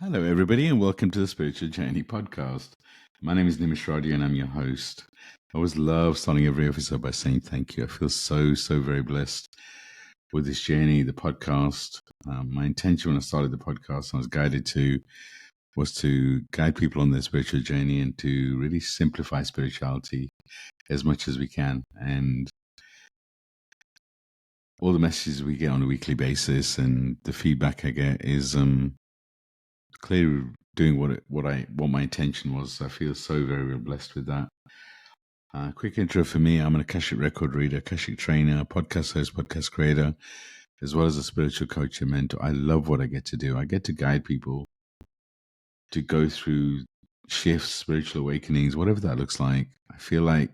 Hello, everybody, and welcome to the Spiritual Journey podcast. My name is Nimesh, Radia, and I'm your host. I always love starting every episode by saying thank you. I feel so very blessed with this journey, the podcast. My intention when I started the podcast, was to guide people on their spiritual journey and to really simplify spirituality as much as we can. And all the messages we get on a weekly basis and the feedback I get is clearly doing what my intention was. I feel so very blessed with that. Quick intro for me: I'm an Akashic record reader, Akashic trainer, podcast host, podcast creator, as well as a spiritual coach and mentor. I love what I get to do. I get to guide people to go through shifts, spiritual awakenings, whatever that looks like. I feel like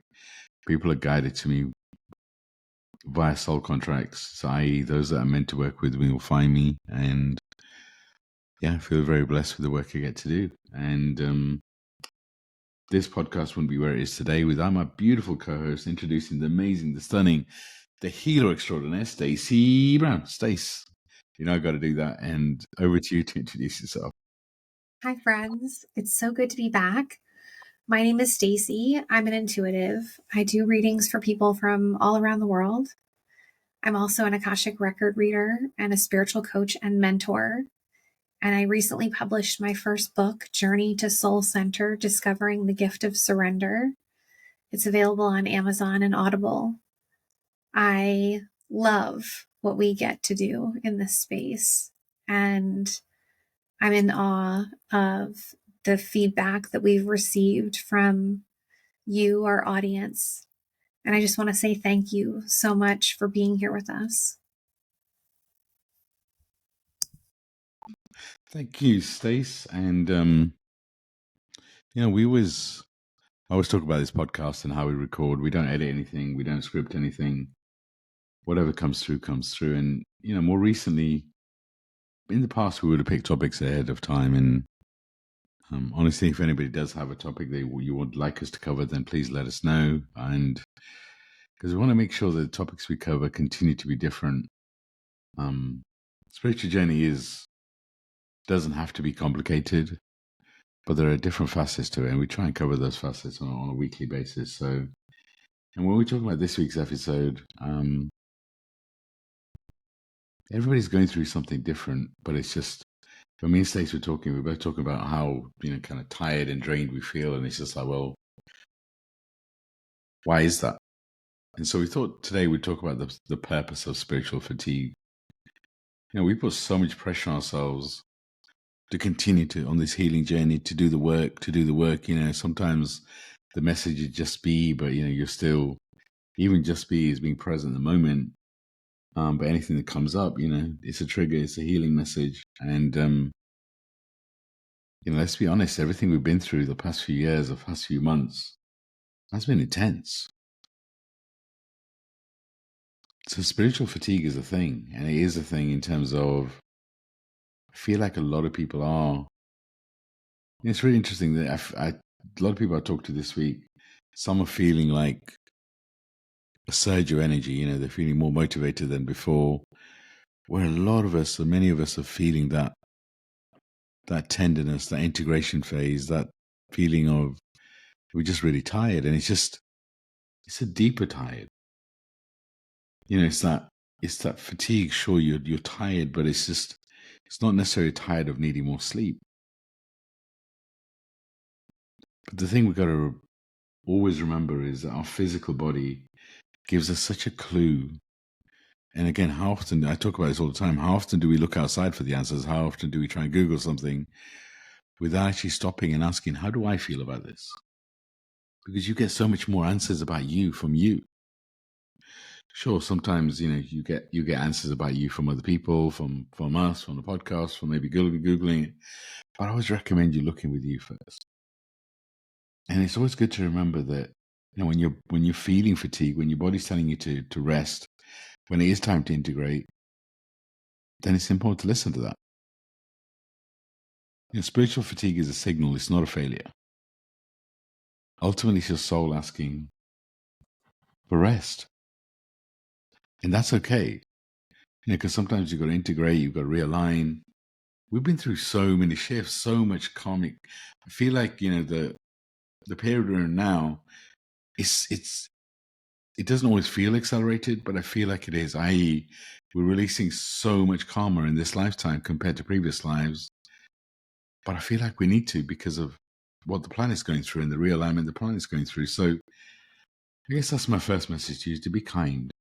people are guided to me via soul contracts, so i.e. those that are meant to work with me will find me. And yeah, I feel very blessed with the work I get to do. And this podcast wouldn't be where it is today without my beautiful co-host introducing the amazing, the stunning, the healer extraordinaire, Stacey Brown. Stace, you know I got to do that. And over to you to introduce yourself. Hi, friends. It's so good to be back. My name is Stacey. I'm an intuitive. I do readings for people from all around the world. I'm also an Akashic record reader and a spiritual coach and mentor. And I recently published my first book, Journey to Soul Center, Discovering the Gift of Surrender. It's available on Amazon and Audible. I love what we get to do in this space. And I'm in awe of the feedback that we've received from you, our audience. And I just want to say thank you so much for being here with us. Thank you, Stace. And I always talk about this podcast and how we record. We don't edit anything. We don't script anything. Whatever comes through comes through. And more recently, in the past, we would have picked topics ahead of time. And honestly, if anybody does have a topic you would like us to cover, then please let us know. And because we want to make sure that the topics we cover continue to be different. Spiritual journey doesn't have to be complicated, but there are different facets to it, and we try and cover those facets on a weekly basis. So, and when we talk about this week's episode, everybody's going through something different, but it's just, when me and Stacey we're both talking about how, kind of tired and drained we feel. And it's just like, well, why is that? And so we thought today we'd talk about the purpose of spiritual fatigue. We put so much pressure on ourselves to continue on this healing journey, to do the work. Sometimes the message is just be, but, you're still, even just be is being present in the moment. But anything that comes up, it's a trigger, it's a healing message. And, let's be honest, everything we've been through the past few years, the past few months, has been intense. So spiritual fatigue is a thing, and it is a thing in terms of, I feel like a lot of people are. It's really interesting that a lot of people I talked to this week, some are feeling like a surge of energy. They're feeling more motivated than before. Where a lot of us, or many of us, are feeling that tenderness, that integration phase, that feeling of we're just really tired, and it's a deeper tired. It's that fatigue. Sure, you're tired, but it's not necessarily tired of needing more sleep. But the thing we've got to always remember is that our physical body gives us such a clue. And again, how often, I talk about this all the time, how often do we look outside for the answers? How often do we try and Google something without actually stopping and asking, how do I feel about this? Because you get so much more answers about you from you. Sure, sometimes, you get answers about you from other people, from us, from the podcast, from maybe Googling it. But I always recommend you looking with you first. And it's always good to remember that, when you're feeling fatigue, when your body's telling you to rest, when it is time to integrate, then it's important to listen to that. Spiritual fatigue is a signal, it's not a failure. Ultimately, it's your soul asking for rest. And that's okay. Because sometimes you've got to integrate, you've got to realign. we've been through so many shifts, so much karmic. I feel like, the period we're in now, it doesn't always feel accelerated, but I feel like it is. I.e., we're releasing so much karma in this lifetime compared to previous lives. But I feel like we need to, because of what the planet's going through and the realignment the planet's going through. So I guess that's my first message to you, to be kind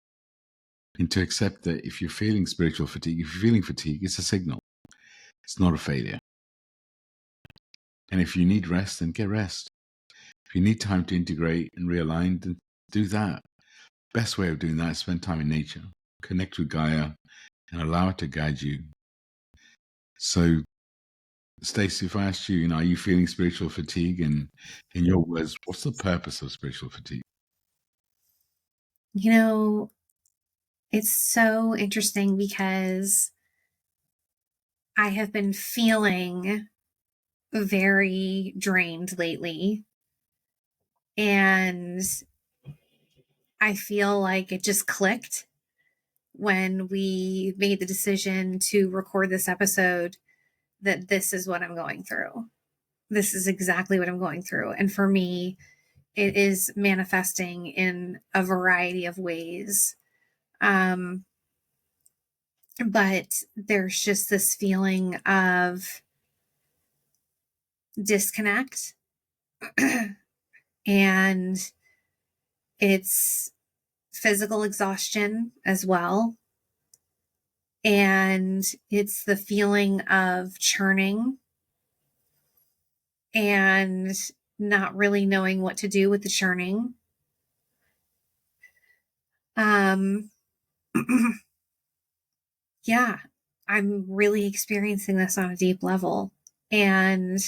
and to accept that if you're feeling spiritual fatigue, if you're feeling fatigue, it's a signal. It's not a failure. And if you need rest, then get rest. If you need time to integrate and realign, then do that. Best way of doing that is spend time in nature, connect with Gaia, and allow it to guide you. So, Stacey, if I asked you, are you feeling spiritual fatigue? And in your words, what's the purpose of spiritual fatigue? It's so interesting because I have been feeling very drained lately. And I feel like it just clicked when we made the decision to record this episode that this is what I'm going through. This is exactly what I'm going through. And for me, it is manifesting in a variety of ways. But there's just this feeling of disconnect and it's physical exhaustion as well. And it's the feeling of churning and not really knowing what to do with the churning. Yeah, I'm really experiencing this on a deep level. And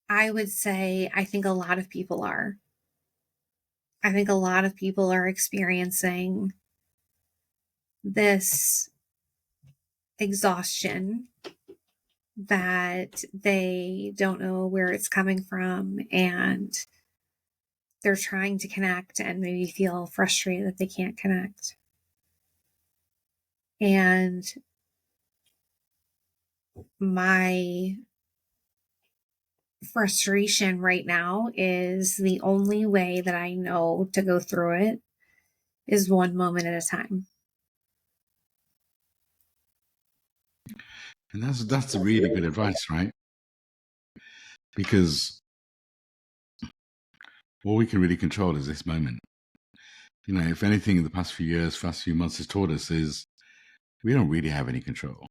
I would say, I think a lot of people are. I think a lot of people are experiencing this exhaustion that they don't know where it's coming from, and they're trying to connect and maybe feel frustrated that they can't connect. And my frustration right now is the only way that I know to go through it is one moment at a time. And that's really good advice, right? Because all we can really control is this moment. If anything in the past few years, past few months has taught us is we don't really have any control.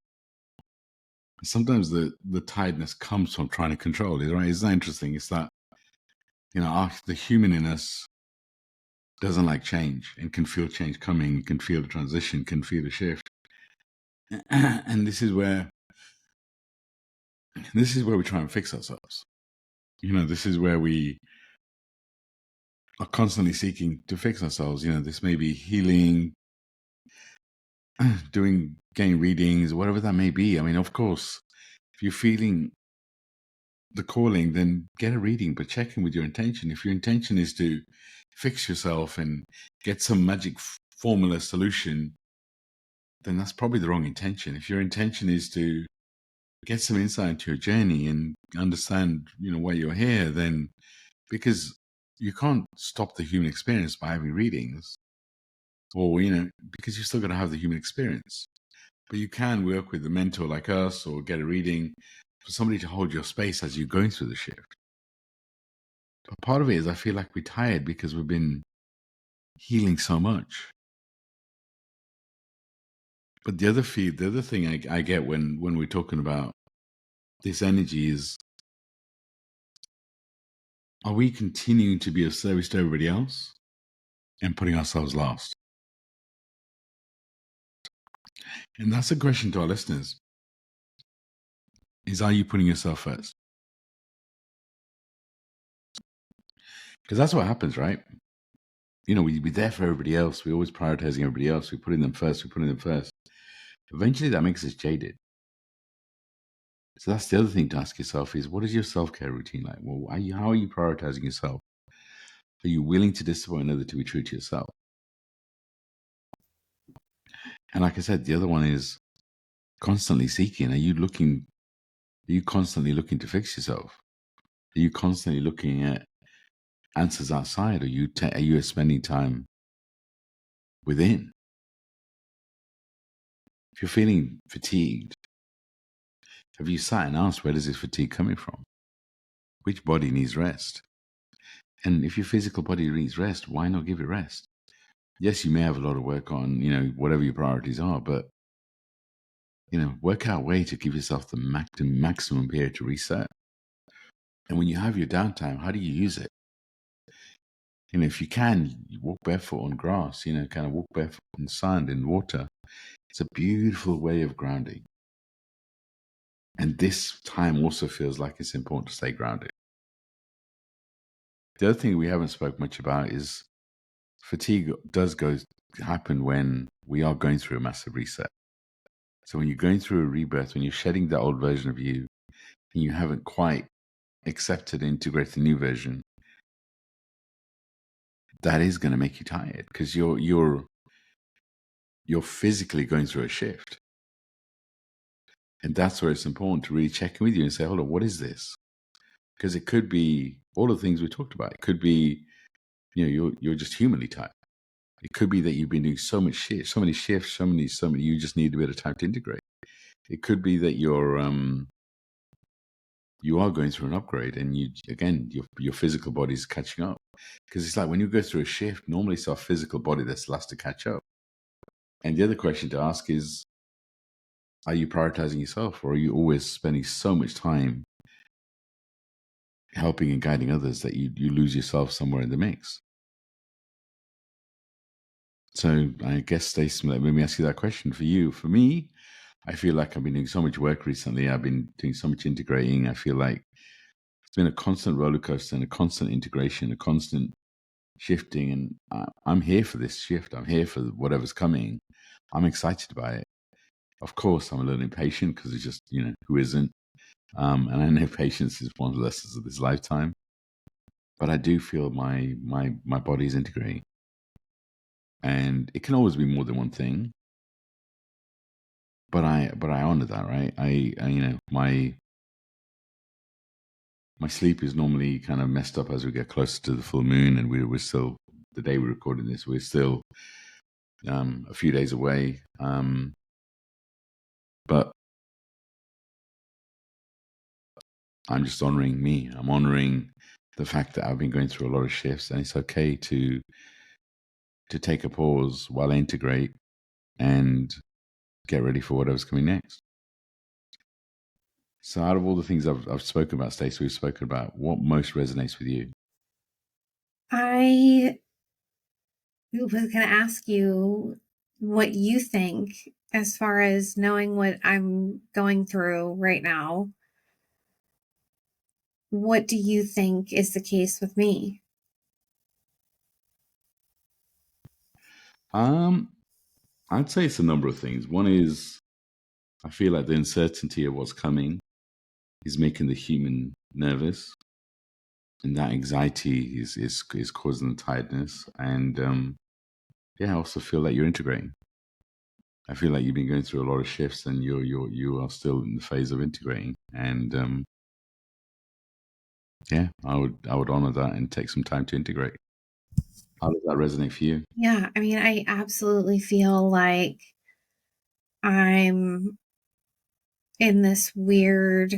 Sometimes the tiredness comes from trying to control it, right? Isn't that interesting? It's that, the human in us doesn't like change and can feel change coming, can feel the transition, can feel the shift. And this is where we try and fix ourselves. This is where we are constantly seeking to fix ourselves. This may be healing, getting readings, whatever that may be. I mean, of course, if you're feeling the calling, then get a reading, but check in with your intention. If your intention is to fix yourself and get some magic formula solution, then that's probably the wrong intention. If your intention is to get some insight into your journey and understand, why you're here, then because you can't stop the human experience by having readings, or, because you're still going to have the human experience. But you can work with a mentor like us or get a reading for somebody to hold your space as you're going through the shift. But part of it is I feel like we're tired because we've been healing so much. But the other thing I get when we're talking about this energy is, are we continuing to be of service to everybody else and putting ourselves last? And that's a question to our listeners. Are you putting yourself first? Because that's what happens, right? We're there for everybody else. We're always prioritizing everybody else. We're putting them first. Eventually that makes us jaded. So that's the other thing to ask yourself is, what is your self-care routine like? Well, how are you prioritizing yourself? Are you willing to disappoint another to be true to yourself? And like I said, the other one is constantly seeking. Are you constantly looking to fix yourself? Are you constantly looking at answers outside? Are you spending time within? If you're feeling fatigued, have you sat and asked, where does this fatigue coming from? Which body needs rest? And if your physical body needs rest, why not give it rest? Yes, you may have a lot of work on, whatever your priorities are, but, work out a way to give yourself the maximum period to reset. And when you have your downtime, how do you use it? If you can, you walk barefoot on grass, kind of walk barefoot in sand, in water. It's a beautiful way of grounding. And this time also feels like it's important to stay grounded. The other thing we haven't spoke much about is fatigue does happen when we are going through a massive reset. So when you're going through a rebirth, when you're shedding that old version of you, and you haven't quite accepted and integrated the new version, that is going to make you tired because you're physically going through a shift. And that's where it's important to really check in with you and say, hold on, what is this? Because it could be all the things we talked about. It could be, you're just humanly tired. It could be that you've been doing so many shifts, you just need a bit of time to integrate. It could be that you are going through an upgrade and your physical body is catching up. Because it's like when you go through a shift, normally it's our physical body that's last to catch up. And the other question to ask is, are you prioritizing yourself, or are you always spending so much time helping and guiding others that you lose yourself somewhere in the mix? So I guess, Stacey, let me ask you that question for you. For me, I feel like I've been doing so much work recently. I've been doing so much integrating. I feel like it's been a constant roller coaster and a constant integration, a constant shifting. And I'm here for this shift. I'm here for whatever's coming. I'm excited about it. Of course, I'm a little impatient because it's just, who isn't? And I know patience is one of the lessons of this lifetime. But I do feel my body is integrating. And it can always be more than one thing. But I honor that, right? My sleep is normally kind of messed up as we get closer to the full moon, and we're still, the day we're recording this, we're still a few days away. But I'm just honoring me. I'm honoring the fact that I've been going through a lot of shifts, and it's okay to take a pause while I integrate and get ready for whatever's coming next. So out of all the things I've spoken about, Stacey, we've spoken about, what most resonates with you? I was going to ask you what you think as far as knowing what I'm going through right now. What do you think is the case with me? I'd say it's a number of things. One is, I feel like the uncertainty of what's coming is making the human nervous, and that anxiety is causing the tiredness. And I also feel that you're integrating. I feel like you've been going through a lot of shifts, and you are still in the phase of integrating. And I would honor that and take some time to integrate. How does that resonate for you? Yeah, I mean, I absolutely feel like I'm in this weird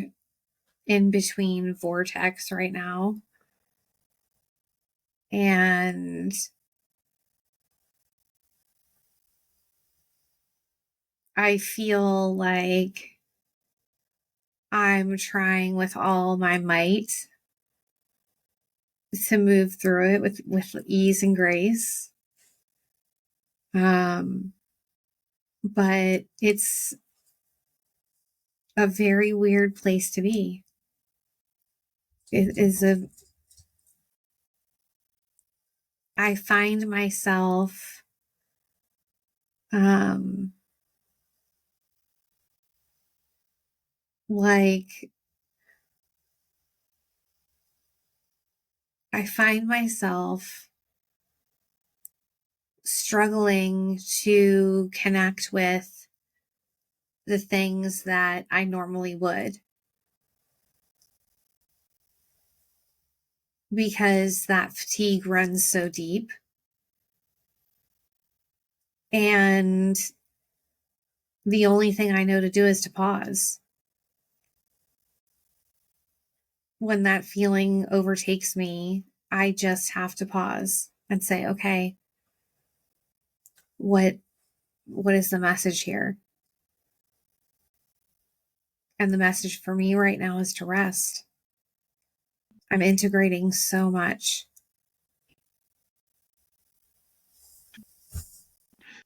in between vortex right now. And I feel like I'm trying with all my might to move through it with ease and grace. But it's a very weird place to be. It is I find myself like I find myself struggling to connect with the things that I normally would, because that fatigue runs so deep. And the only thing I know to do is to pause. When that feeling overtakes me, I just have to pause and say, okay, what is the message here? And the message for me right now is to rest. I'm integrating so much.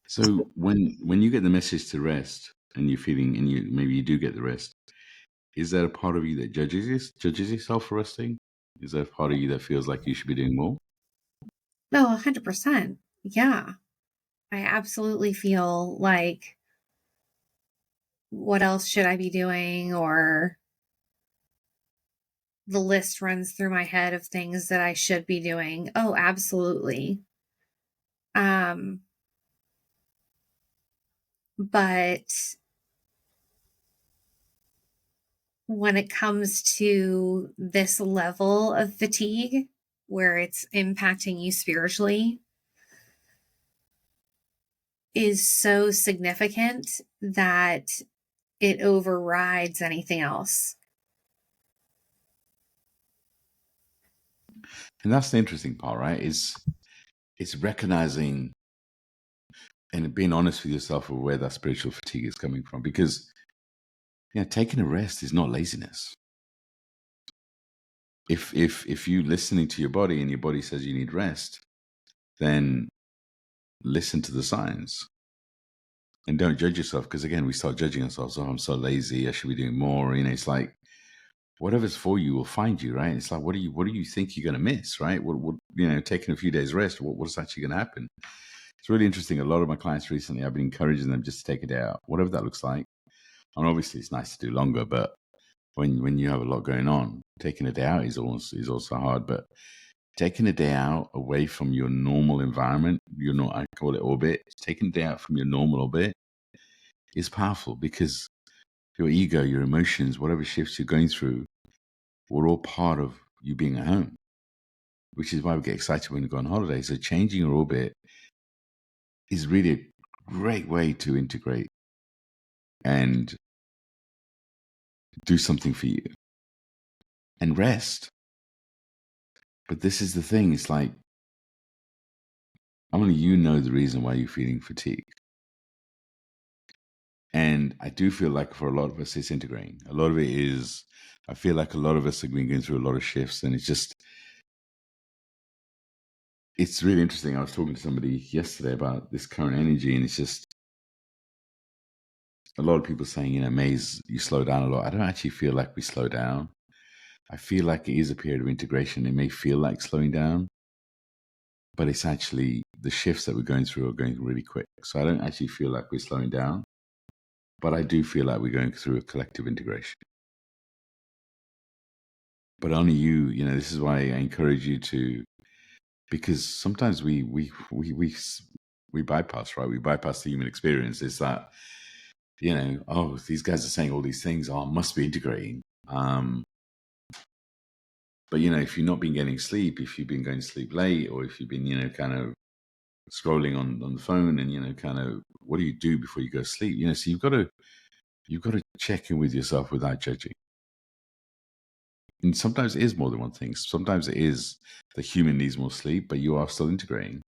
So when you get the message to rest and you're feeling and you maybe you do get the rest, is there a part of you that judges yourself for resting? Is there a part of you that feels like you should be doing more? No, 100%. Yeah. I absolutely feel like, what else should I be doing? Or the list runs through my head of things that I should be doing. Oh, absolutely. Um, but when it comes to this level of fatigue where it's impacting you spiritually, is so significant that it overrides anything else. And that's the interesting part, right? It's recognizing and being honest with yourself of where that spiritual fatigue is coming from. Because taking a rest is not laziness. If you listening to your body and your body says you need rest, then listen to the signs and don't judge yourself. Because again, we start judging ourselves. Oh, I'm so lazy. I should be doing more. It's like whatever's for you will find you, right? It's like what do you think you're going to miss, right? What taking a few days rest. What's actually going to happen? It's really interesting. A lot of my clients recently, I've been encouraging them just to take a day out, whatever that looks like. And obviously, it's nice to do longer, but when you have a lot going on, taking a day out is also hard. But taking a day out away from your normal environment, I call it orbit. Taking a day out from your normal orbit is powerful because your ego, your emotions, whatever shifts you're going through, we're all part of you being at home, which is why we get excited when we go on holiday. So changing your orbit is really a great way to integrate and do something for you and rest. But this is the thing. It's like, only you know the reason why you're feeling fatigue. And I do feel like for a lot of us, it's integrating. A lot of it is, I feel like a lot of us have been going through a lot of shifts, and it's really interesting. I was talking to somebody yesterday about this current energy, and it's just a lot of people saying, Maze, you slow down a lot. I don't actually feel like we slow down. I feel like it is a period of integration. It may feel like slowing down, but it's actually the shifts that we're going through are going really quick. So I don't actually feel like we're slowing down, but I do feel like we're going through a collective integration. But only you, this is why I encourage you to, because sometimes we bypass, right? We bypass the human experience. It's that, oh, these guys are saying all these things. Oh, I must be integrating. But if you've not been getting sleep, if you've been going to sleep late, or if you've been, kind of scrolling on the phone, and kind of what do you do before you go to sleep? So you've got to check in with yourself without judging. And sometimes it is more than one thing. Sometimes it is the human needs more sleep, but you are still integrating.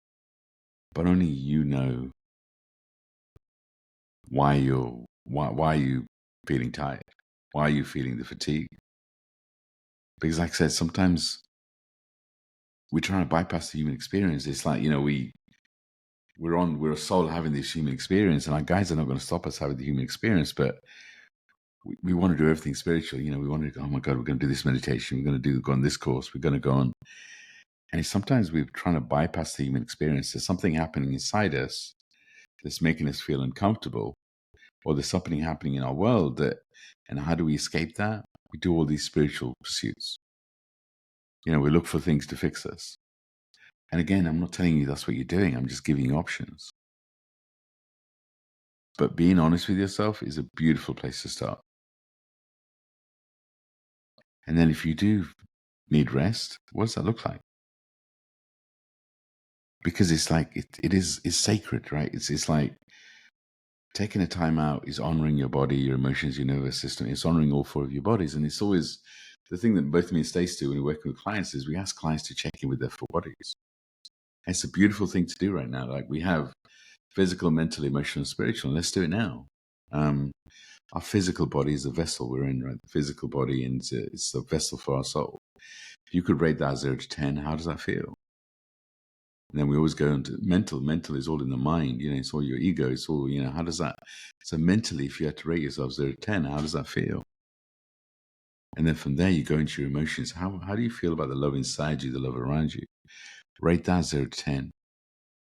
But only you know why are you feeling tired? Why are you feeling the fatigue? Because like I said, sometimes we're trying to bypass the human experience. It's like, we're a soul having this human experience, and our guides are not going to stop us having the human experience, but we want to do everything spiritual. We want to go, oh my God, we're going to do this meditation. We're going to go on this course. We're going to go on. And sometimes we're trying to bypass the human experience. There's something happening inside us that's making us feel uncomfortable, or there's something happening in our world and how do we escape that? We do all these spiritual pursuits. We look for things to fix us. And again, I'm not telling you that's what you're doing. I'm just giving you options. But being honest with yourself is a beautiful place to start. And then if you do need rest, what does that look like? Because it's like it's sacred, right? It's like taking a time out is honoring your body, your emotions, your nervous system. It's honoring all four of your bodies. And it's always the thing that both me and Stacey do when we're working with clients is we ask clients to check in with their four bodies. And it's a beautiful thing to do right now. Like we have physical, mental, emotional, and spiritual. And let's do it now. Our physical body is the vessel we're in, right? The physical body, and it's a vessel for our soul. If you could rate that 0 to 10, how does that feel? And then we always go into mental. Mental is all in the mind. It's all your ego. It's all, how does that? So mentally, if you had to rate yourself 0 to 10, how does that feel? And then from there, you go into your emotions. How do you feel about the love inside you, the love around you? Rate that 0 to 10.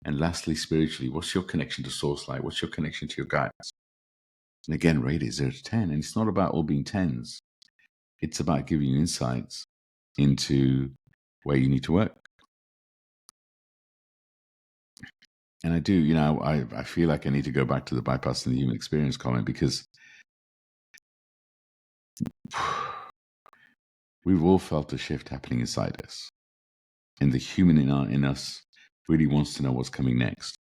And lastly, spiritually, what's your connection to source like? What's your connection to your guides? And again, rate it 0 to 10. And it's not about all being 10s. It's about giving you insights into where you need to work. And I do, I feel like I need to go back to the bypassing the human experience comment because we've all felt a shift happening inside us. And the human in us really wants to know what's coming next.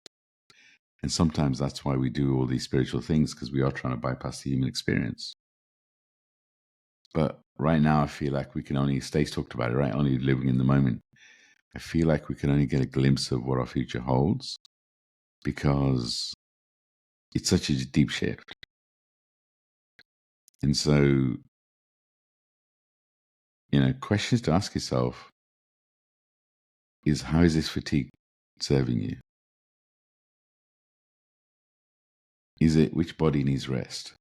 And sometimes that's why we do all these spiritual things, because we are trying to bypass the human experience. But right now, I feel like we can only, Stacey talked about it, right? Only living in the moment. I feel like we can only get a glimpse of what our future holds because it's such a deep shift. And so, questions to ask yourself is, how is this fatigue serving you? Is it which body needs rest?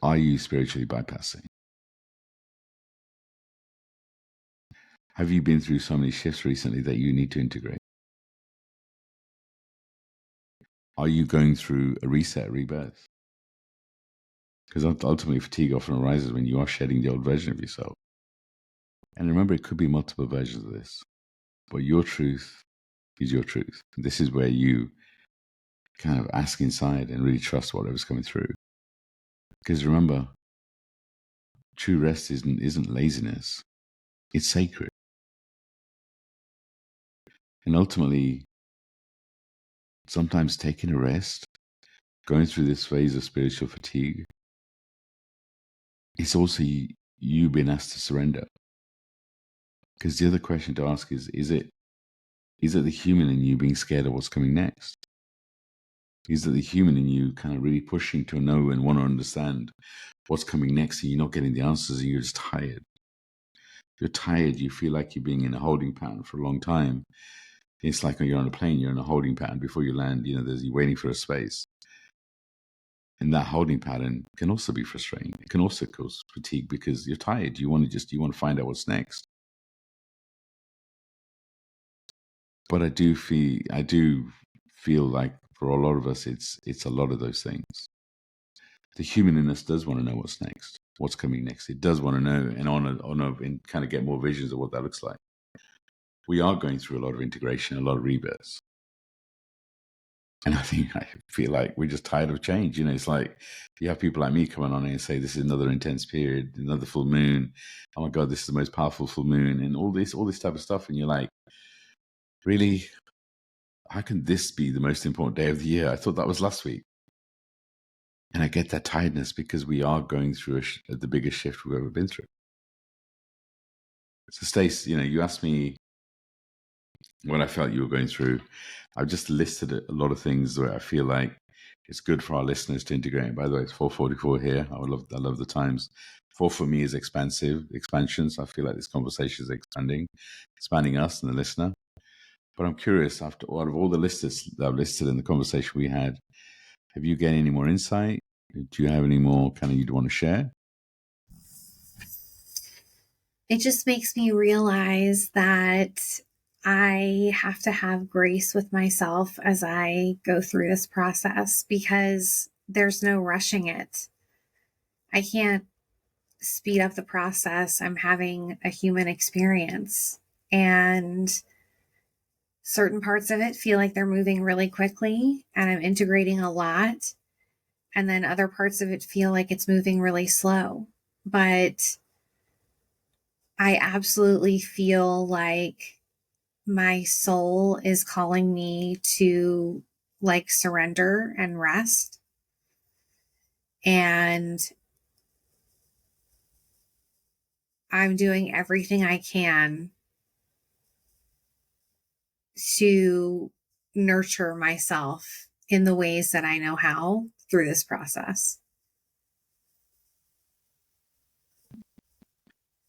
Are you spiritually bypassing? Have you been through so many shifts recently that you need to integrate? Are you going through a reset, rebirth? Because ultimately, fatigue often arises when you are shedding the old version of yourself. And remember, it could be multiple versions of this, but your truth is your truth. This is where you kind of ask inside and really trust whatever's coming through. Because remember, true rest isn't laziness. It's sacred. And ultimately, sometimes taking a rest, going through this phase of spiritual fatigue, it's also you being asked to surrender. Because the other question to ask is it the human in you being scared of what's coming next? Is it the human in you kind of really pushing to know and want to understand what's coming next, and you're not getting the answers and you're just tired? You're tired, you feel like you're being in a holding pattern for a long time. It's like when you're on a plane, you're in a holding pattern before you land, you're waiting for a space. And that holding pattern can also be frustrating. It can also cause fatigue because you're tired. You want to find out what's next. But I do feel like for a lot of us, it's a lot of those things. The human in us does want to know what's next, what's coming next. It does want to know and honor and kind of get more visions of what that looks like. We are going through a lot of integration, a lot of rebirths. And I feel like we're just tired of change. It's like you have people like me coming on and say, this is another intense period, another full moon. Oh my God, this is the most powerful full moon, and all this type of stuff. And you're like, really? How can this be the most important day of the year? I thought that was last week. And I get that tiredness because we are going through the biggest shift we've ever been through. So Stacey, you asked me what I felt you were going through. I've just listed a lot of things where I feel like it's good for our listeners to integrate. By the way, it's 4:44 here. I love the times. 4 for me is expansions. I feel like this conversation is expanding us and the listener. But I'm curious, out of all the lists that I've listed in the conversation we had, have you gained any more insight? Do you have any more kind of you'd want to share? It just makes me realize that I have to have grace with myself as I go through this process because there's no rushing it. I can't speed up the process, I'm having a human experience. And certain parts of it feel like they're moving really quickly and I'm integrating a lot. And then other parts of it feel like it's moving really slow. But I absolutely feel like my soul is calling me to like surrender and rest. And I'm doing everything I can to nurture myself in the ways that I know how through this process.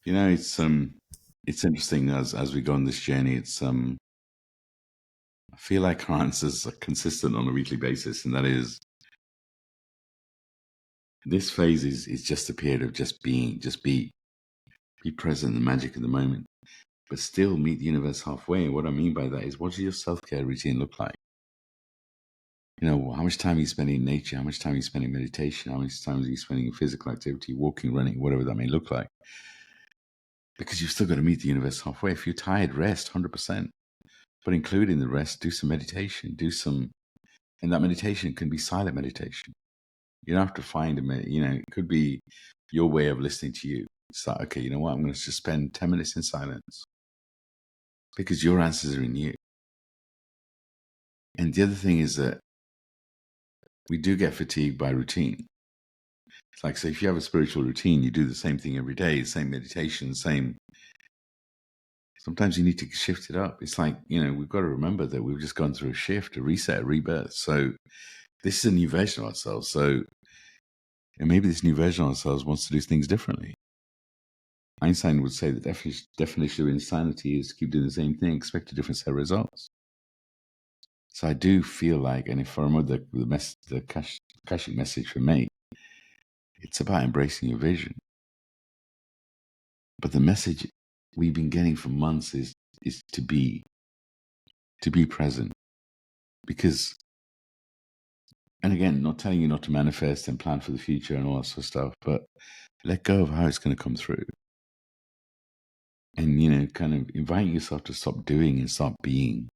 You know, it's interesting as we go on this journey. I feel like our answers are consistent on a weekly basis, and that is this phase is just a period of just being, just be present in the magic of the moment, but still meet the universe halfway. And what I mean by that is, what does your self-care routine look like? You know, how much time are you spending in nature? How much time are you spending in meditation? How much time are you spending in physical activity, walking, running, whatever that may look like? Because you've still got to meet the universe halfway. If you're tired, rest 100%. But including the rest, do some meditation, and that meditation can be silent meditation. You don't have to find it could be your way of listening to you. It's like, okay, you know what? I'm going to just spend 10 minutes in silence because your answers are in you. And the other thing is that we do get fatigued by routine. It's like, so if you have a spiritual routine, you do the same thing every day, same meditation, sometimes you need to shift it up. It's like, we've got to remember that we've just gone through a shift, a reset, a rebirth. So this is a new version of ourselves. And maybe this new version of ourselves wants to do things differently. Einstein would say the definition of insanity is to keep doing the same thing, expect a different set of results. So I do feel like, and if I remember the Akashic message from me, it's about embracing your vision. But the message we've been getting for months is to be present. Because, and again, not telling you not to manifest and plan for the future and all that sort of stuff, but let go of how it's going to come through. And, kind of inviting yourself to stop doing and start being.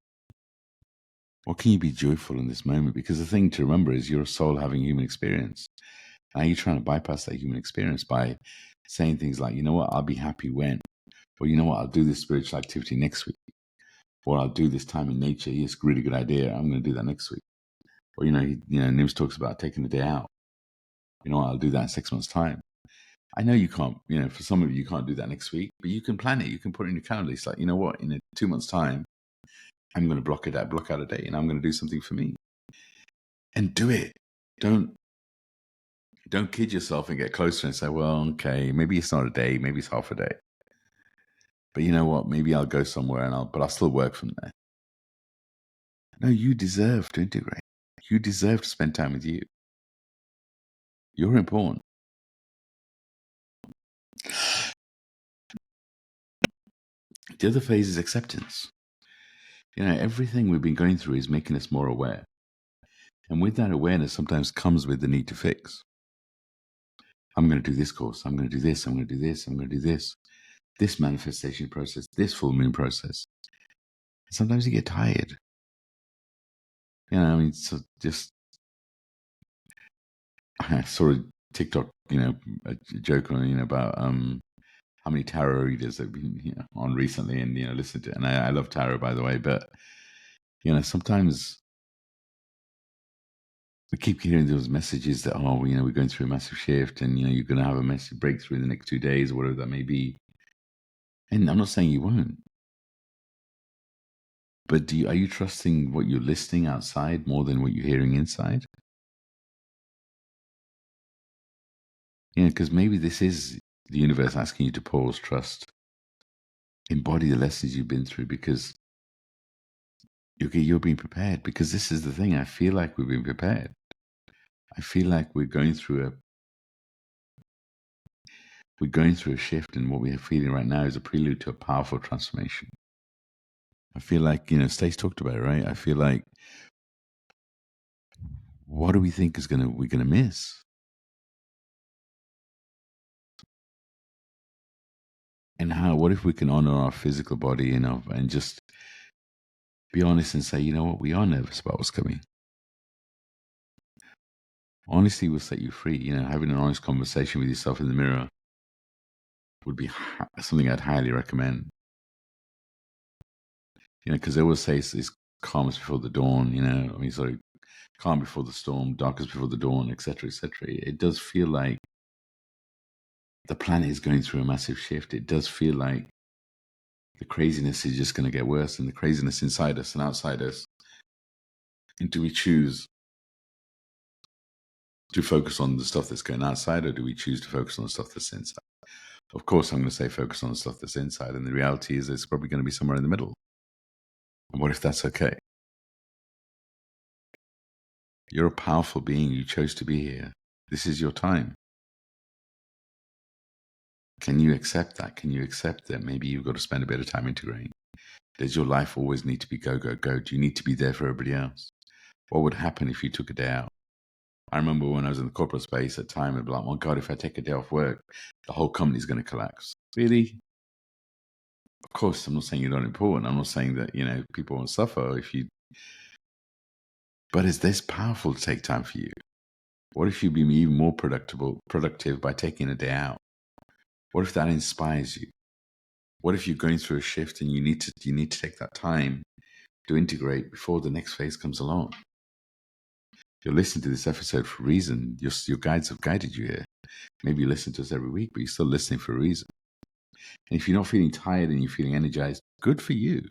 What can you be joyful in this moment? Because the thing to remember is you're a soul having a human experience. Are you trying to bypass that human experience by saying things like, you know what, I'll be happy when, or you know what, I'll do this spiritual activity next week, or I'll do this time in nature. Yes, really good idea. I'm going to do that next week. Or, Nimesh talks about taking a day out. You know what, I'll do that in 6 months' time. I know you can't, for some of you can't do that next week, but you can plan it. You can put it in your calendar. It's like, you know what, in 2 months' time, I'm going to block out a day, and I'm going to do something for me. And do it. Don't kid yourself and get closer and say, well, okay, maybe it's not a day, maybe it's half a day. But you know what? Maybe I'll go somewhere but I'll still work from there. No, you deserve to integrate. You deserve to spend time with you. You're important. The other phase is acceptance. Everything we've been going through is making us more aware. And with that awareness sometimes comes with the need to fix. I'm going to do this course. I'm going to do this. I'm going to do this. I'm going to do this. This manifestation process, this full moon process. Sometimes you get tired. So just, I saw a TikTok, a joke on, about how many tarot readers have been on recently, and listened to it. And I love tarot, by the way, but sometimes we keep hearing those messages that we're going through a massive shift, and you're going to have a massive breakthrough in the next 2 days, or whatever that may be. And I'm not saying you won't, but are you trusting what you're listening outside more than what you're hearing inside? Because maybe this is the universe asking you to pause, trust, embody the lessons you've been through, because you're being prepared. Because this is the thing, I feel like we've been prepared. I feel like we're going through a shift, and what we're feeling right now is a prelude to a powerful transformation. I feel like, Stacey talked about it, right? I feel like, what do we think we're gonna miss? what if we can honor our physical body enough and just be honest and say, you know what, we are nervous about what's coming. Honesty will set you free. Having an honest conversation with yourself in the mirror would be something I'd highly recommend. Because they always say it's calmest before the dawn. Sorry, calm before the storm, darkest before the dawn, etc., etc. It does feel like the planet is going through a massive shift. It does feel like the craziness is just going to get worse, and the craziness inside us and outside us. And do we choose to focus on the stuff that's going outside, or do we choose to focus on the stuff that's inside? Of course, I'm going to say focus on the stuff that's inside, and the reality is it's probably going to be somewhere in the middle. And what if that's okay? You're a powerful being. You chose to be here. This is your time. Can you accept that? Can you accept that maybe you've got to spend a bit of time integrating? Does your life always need to be go, go, go? Do you need to be there for everybody else? What would happen if you took a day out? I remember when I was in the corporate space at the time, I'd be like, oh God, if I take a day off work, the whole company's going to collapse. Really? Of course, I'm not saying you're not important. I'm not saying that, people won't suffer if you... But is this powerful to take time for you? What if you'd be even more productive by taking a day out? What if that inspires you? What if you're going through a shift and you need to take that time to integrate before the next phase comes along? You're listening to this episode for a reason. Your guides have guided you here. Maybe you listen to us every week, but you're still listening for a reason. And if you're not feeling tired and you're feeling energized, good for you.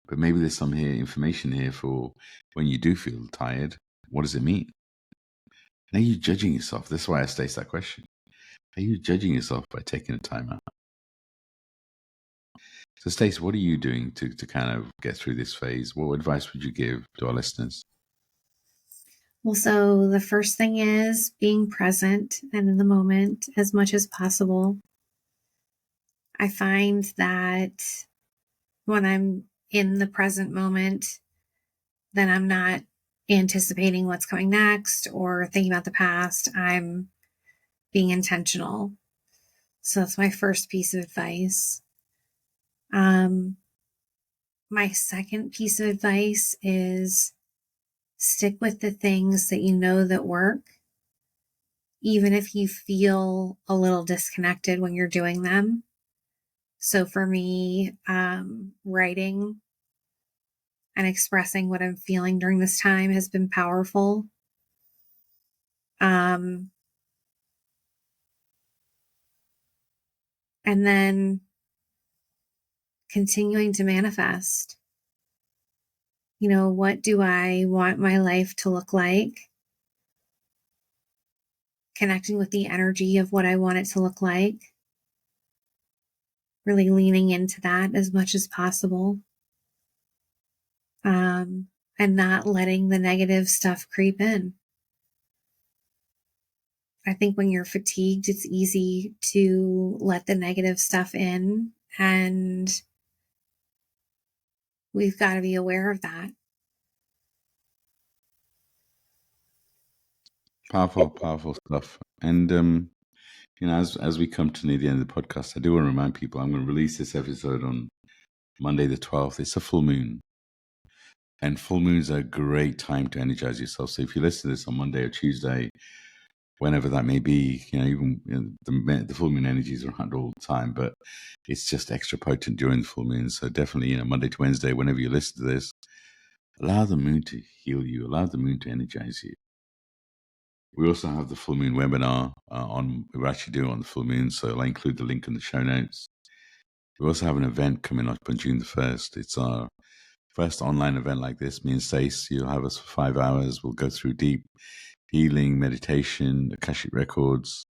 But maybe there's some information here for when you do feel tired. What does it mean? Now you're judging yourself. That's why I state that question. Are you judging yourself by taking a time out? So, Stacey, what are you doing to kind of get through this phase? What advice would you give to our listeners? Well, so the first thing is being present and in the moment as much as possible. I find that when I'm in the present moment, then I'm not anticipating what's coming next or thinking about the past. I'm being intentional. So that's my first piece of advice. My second piece of advice is stick with the things that you know that work, even if you feel a little disconnected when you're doing them. So for me, writing and expressing what I'm feeling during this time has been powerful. And then continuing to manifest. What do I want my life to look like? Connecting with the energy of what I want it to look like. Really leaning into that as much as possible. And not letting the negative stuff creep in. I think when you're fatigued, it's easy to let the negative stuff in, and we've got to be aware of that. Powerful stuff. And as we come to near the end of the podcast, I do want to remind people I'm going to release this episode on Monday the 12th. It's a full moon. And full moons are a great time to energize yourself. So if you listen to this on Monday or Tuesday, whenever that may be, the full moon energies are around all the time, but it's just extra potent during the full moon. So definitely, Monday to Wednesday, whenever you listen to this, allow the moon to heal you, allow the moon to energize you. We also have the full moon webinar we're actually doing on the full moon, so I'll include the link in the show notes. We also have an event coming up on June the 1st. It's our first online event like this. Me and Stacey, you'll have us for 5 hours. We'll go through deep healing, meditation, Akashic records.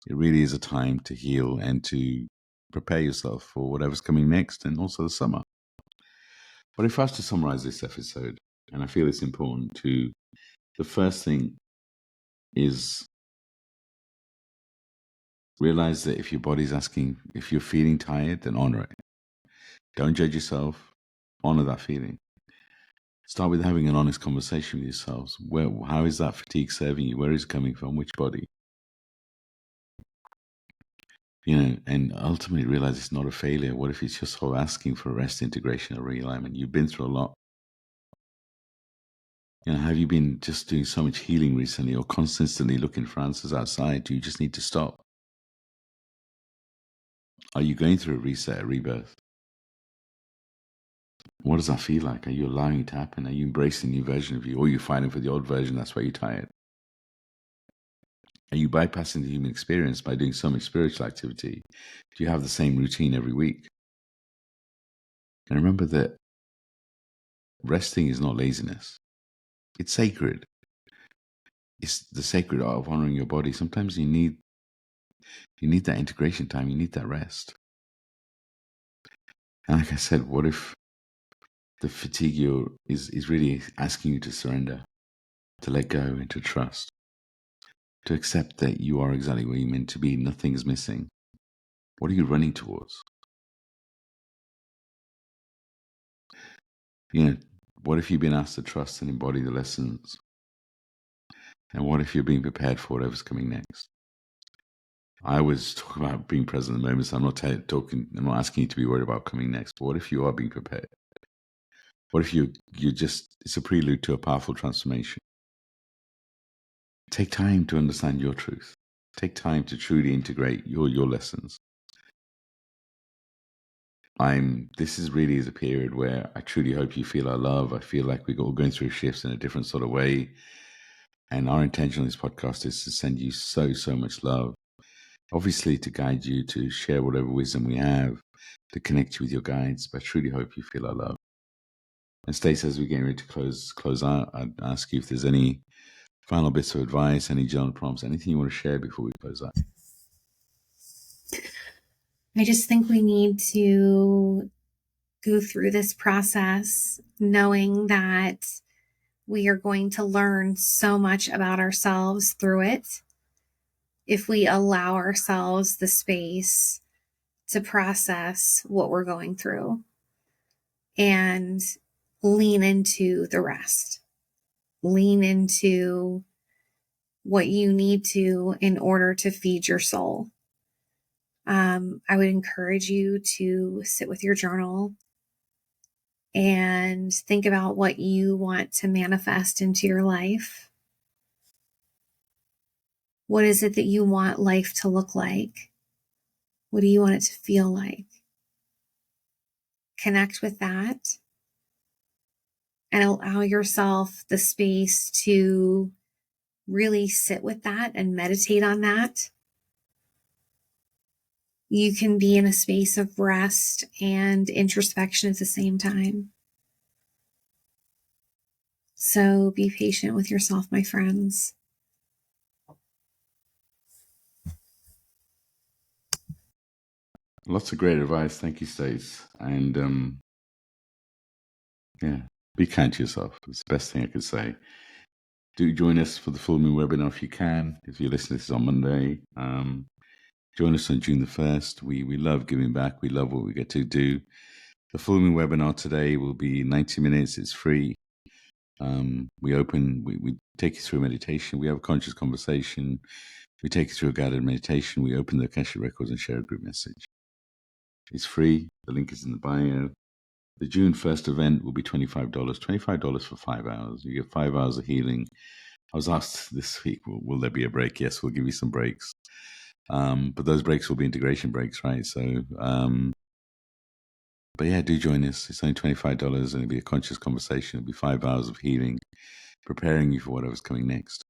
It really is a time to heal and to prepare yourself for whatever's coming next, and also the summer. But if I was to summarize this episode, and I feel it's important to, the first thing is realize that if your body's asking, if you're feeling tired, then honor it. Don't judge yourself. Honor that feeling. Start with having an honest conversation with yourselves. How is that fatigue serving you? Where is it coming from? Which body? And ultimately realize it's not a failure. What if it's just whole asking for rest, integration, or realignment? You've been through a lot. Have you been just doing so much healing recently, or constantly looking for answers outside? Do you just need to stop? Are you going through a reset, a rebirth? What does that feel like? Are you allowing it to happen? Are you embracing the new version of you, or are you fighting for the old version? That's why you're tired. Are you bypassing the human experience by doing so much spiritual activity? Do you have the same routine every week? And remember that resting is not laziness. It's sacred. It's the sacred art of honoring your body. Sometimes you need that integration time. You need that rest. And like I said, what if the fatigue is really asking you to surrender, to let go, and to trust, to accept that you are exactly where you're meant to be. Nothing's missing. What are you running towards? What if you've been asked to trust and embody the lessons? And what if you're being prepared for whatever's coming next? I was talking about being present in the moment, so I'm not asking you to be worried about coming next. But what if you are being prepared? What if it's a prelude to a powerful transformation? Take time to understand your truth. Take time to truly integrate your lessons. This is really a period where I truly hope you feel our love. I feel like we're all going through shifts in a different sort of way. And our intention on this podcast is to send you so, so much love. Obviously, to guide you, to share whatever wisdom we have, to connect you with your guides. But I truly hope you feel our love. And Stacey, as we're getting ready to close out, I'd ask you if there's any final bits of advice, any journal prompts, anything you want to share before we close out. I just think we need to go through this process knowing that we are going to learn so much about ourselves through it if we allow ourselves the space to process what we're going through and lean into the rest. Lean into what you need to in order to feed your soul. I would encourage you to sit with your journal and think about what you want to manifest into your life. What is it that you want life to look like? What do you want it to feel like? Connect with that and allow yourself the space to really sit with that and meditate on that. You can be in a space of rest and introspection at the same time. So be patient with yourself, my friends. Lots of great advice. Thank you, Stace. And be kind to yourself. It's the best thing I could say. Do join us for the full moon webinar if you can. If you're listening to this on Monday, join us on June the 1st. We love giving back. We love what we get to do. The full moon webinar today will be 90 minutes. It's free. We take you through a meditation. We have a conscious conversation. We take you through a guided meditation. We open the Akashic Records and share a group message. It's free. The link is in the bio. The June 1st event will be $25. $25 for 5 hours. You get 5 hours of healing. I was asked this week, will there be a break? Yes, we'll give you some breaks. But those breaks will be integration breaks, right? So, but yeah, do join us. It's only $25 and it'll be a conscious conversation. It'll be 5 hours of healing, preparing you for whatever's coming next.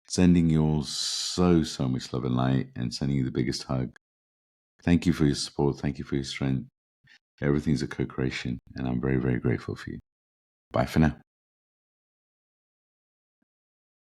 Sending you all so, so much love and light and sending you the biggest hug. Thank you for your support. Thank you for your strength. Everything's a co-creation and I'm very, very grateful for you. Bye for now.